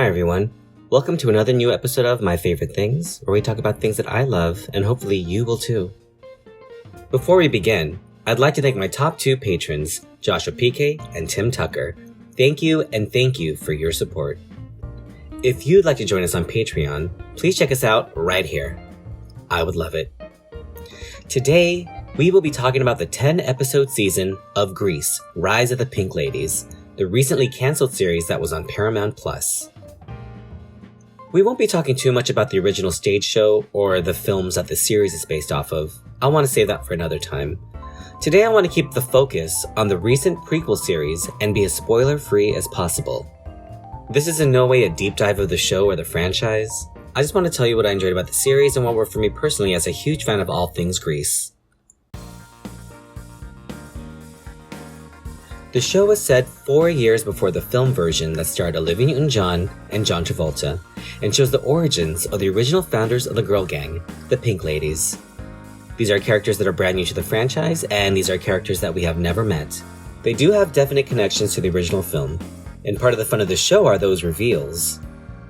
Hi everyone, welcome to another new episode of My Favorite Things, where we talk about things that I love, and hopefully you will too. Before we begin, I'd like to thank my top two patrons, Joshua PK and Tim Tucker. Thank you and thank you for your support. If you'd like to join us on Patreon, please check us out right here. I would love it. Today, we will be talking about the 10-episode season of Grease, Rise of the Pink Ladies, the recently canceled series that was on Paramount+. We won't be talking too much about the original stage show or the films that the series is based off of. I want to save that for another time. Today I want to keep the focus on the recent prequel series and be as spoiler-free as possible. This is in no way a deep dive of the show or the franchise. I just want to tell you what I enjoyed about the series and what worked for me personally as a huge fan of all things Grease. The show was set 4 years before the film version that starred Olivia Newton-John and John Travolta, and shows the origins of the original founders of the girl gang, the Pink Ladies. These are characters that are brand new to the franchise, and these are characters that we have never met. They do have definite connections to the original film, and part of the fun of the show are those reveals.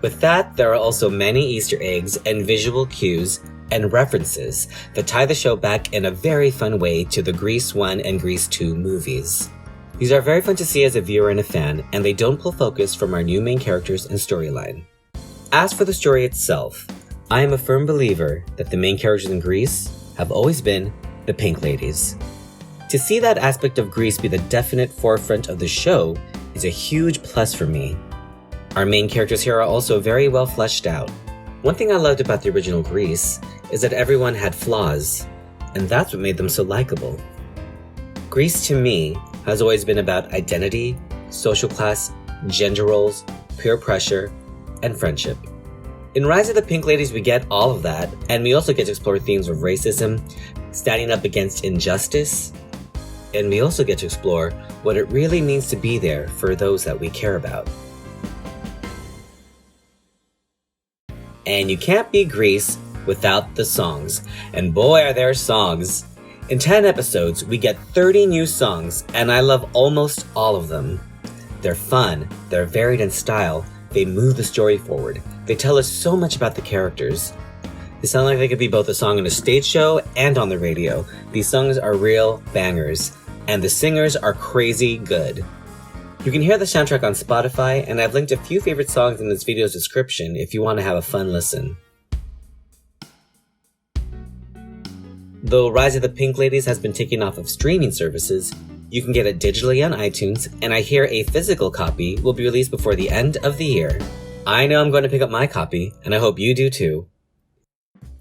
With that, there are also many Easter eggs and visual cues and references that tie the show back in a very fun way to the Grease 1 and Grease 2 movies. These are very fun to see as a viewer and a fan, and they don't pull focus from our new main characters and storyline. As for the story itself, I am a firm believer that the main characters in Grease have always been the Pink Ladies. To see that aspect of Grease be the definite forefront of the show is a huge plus for me. Our main characters here are also very well fleshed out. One thing I loved about the original Grease is that everyone had flaws, and that's what made them so likable. Grease to me has always been about identity, social class, gender roles, peer pressure, and friendship. In Rise of the Pink Ladies, we get all of that, and we also get to explore themes of racism, standing up against injustice, and we also get to explore what it really means to be there for those that we care about. And you can't be Grease without the songs, and boy are there songs. In 10 episodes, we get 30 new songs, and I love almost all of them. They're fun, they're varied in style, they move the story forward, they tell us so much about the characters. They sound like they could be both a song on a stage show and on the radio. These songs are real bangers, and the singers are crazy good. You can hear the soundtrack on Spotify, and I've linked a few favorite songs in this video's description if you want to have a fun listen. Though Rise of the Pink Ladies has been taken off of streaming services, you can get it digitally on iTunes, and I hear a physical copy will be released before the end of the year. I know I'm going to pick up my copy, and I hope you do too.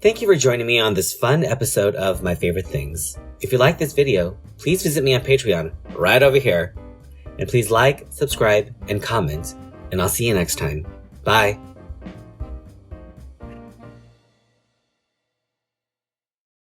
Thank you for joining me on this fun episode of My Favorite Things. If you like this video, please visit me on Patreon right over here. And please like, subscribe, and comment, and I'll see you next time. Bye!